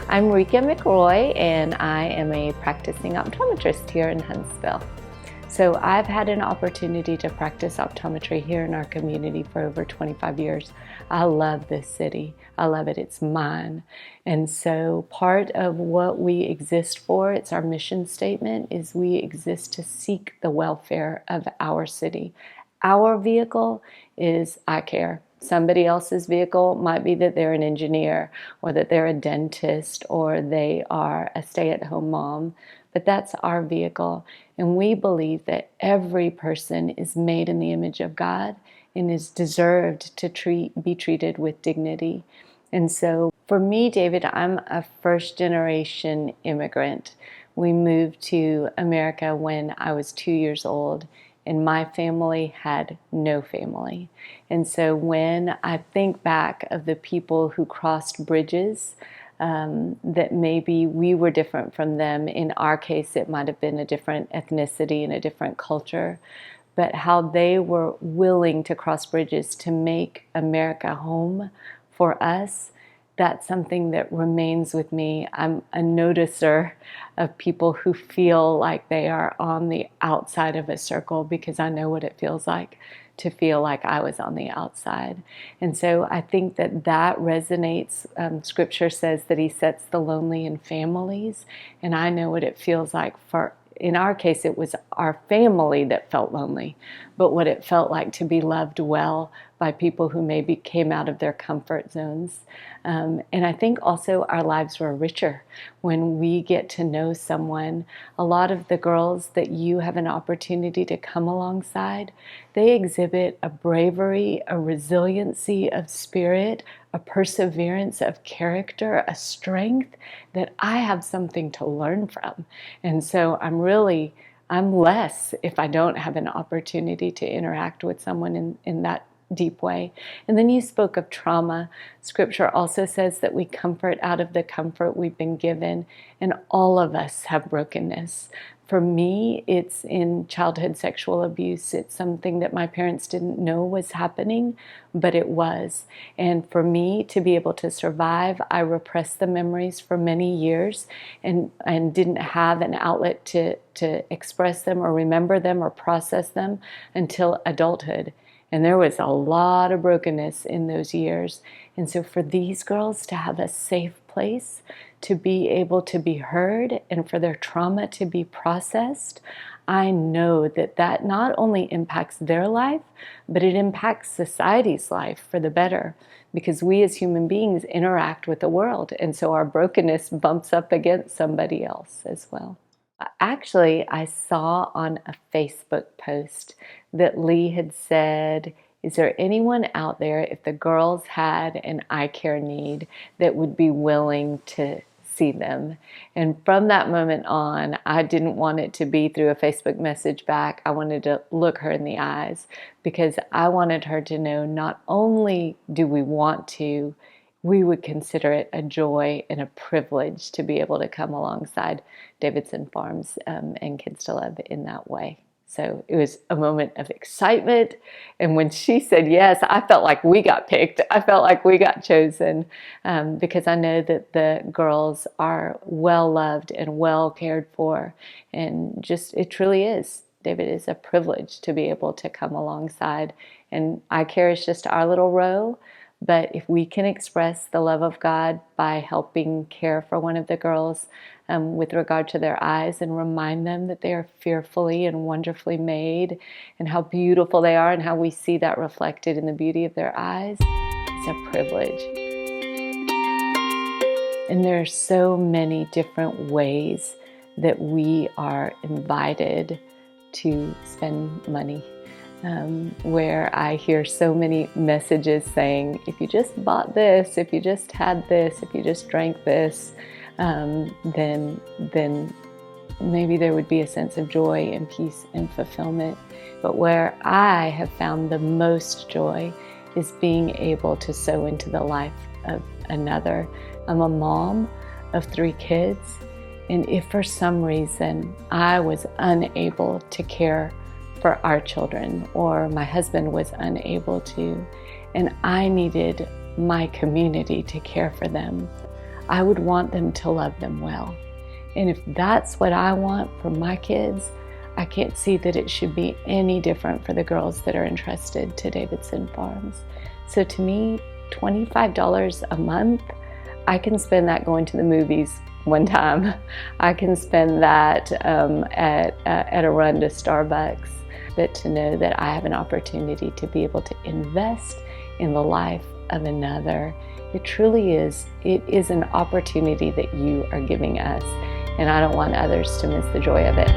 I'm Rica McRoy, and I am a practicing optometrist here in Huntsville. So I've had an opportunity to practice optometry here in our community for over 25 years. I love this city. I love it. It's mine. And so part of what we exist for, it's our mission statement, is we exist to seek the welfare of our city. Our vehicle is eye care. Somebody else's vehicle might be that they're an engineer or that they're a dentist or they are a stay-at-home mom, but that's our vehicle. And we believe that every person is made in the image of God and is deserved to be treated with dignity. And so for me, David, I'm a first-generation immigrant. We moved to America when I was 2 years old. And my family had no family. And so when I think back of the people who crossed bridges, that maybe we were different from them. In our case, it might have been a different ethnicity and a different culture, but how they were willing to cross bridges to make America home for us. That's something that remains with me. I'm a noticer of people who feel like they are on the outside of a circle because I know what it feels like to feel like I was on the outside. And so I think that that resonates. Scripture says that He sets the lonely in families, and I know what it feels like in our case, it was our family that felt lonely, but what it felt like to be loved well by people who maybe came out of their comfort zones. And I think also our lives were richer when we get to know someone. A lot of the girls that you have an opportunity to come alongside, they exhibit a bravery, a resiliency of spirit, a perseverance of character, a strength that I have something to learn from. And so I'm less if I don't have an opportunity to interact with someone in that deep way. And then you spoke of trauma. Scripture also says that we comfort out of the comfort we've been given, and all of us have brokenness. For me, it's in childhood sexual abuse. It's something that my parents didn't know was happening, but it was. And for me to be able to survive, I repressed the memories for many years and didn't have an outlet to express them or remember them or process them until adulthood. And there was a lot of brokenness in those years. And so for these girls to have a safe place, to be able to be heard, and for their trauma to be processed, I know that that not only impacts their life, but it impacts society's life for the better. Because we as human beings interact with the world. And so our brokenness bumps up against somebody else as well. Actually, I saw on a Facebook post that Lee had said, is there anyone out there, if the girls had an eye care need, that would be willing to see them? And from that moment on, I didn't want it to be through a Facebook message back. I wanted to look her in the eyes because I wanted her to know not only do we want to, we would consider it a joy and a privilege to be able to come alongside Davidson Farms and Kids to Love in that way. So it was a moment of excitement. And when she said yes, I felt like we got picked. I felt like we got chosen because I know that the girls are well loved and well cared for. And just, it truly is. David, is a privilege to be able to come alongside. And eye care is just our little row. But if we can express the love of God by helping care for one of the girls with regard to their eyes and remind them that they are fearfully and wonderfully made and how beautiful they are and how we see that reflected in the beauty of their eyes, it's a privilege. And there are so many different ways that we are invited to spend money. Where I hear so many messages saying, if you just bought this, if you just had this, if you just drank this, then maybe there would be a sense of joy and peace and fulfillment. But where I have found the most joy is being able to sow into the life of another. I'm a mom of 3 kids, and if for some reason I was unable to care for our children, or my husband was unable to, and I needed my community to care for them, I would want them to love them well. And if that's what I want for my kids, I can't see that it should be any different for the girls that are entrusted to Davidson Farms. So to me, $25 a month, I can spend that going to the movies one time. I can spend that at a run to Starbucks. But to know that I have an opportunity to be able to invest in the life of another, it truly is. It is an opportunity that you are giving us, and I don't want others to miss the joy of it.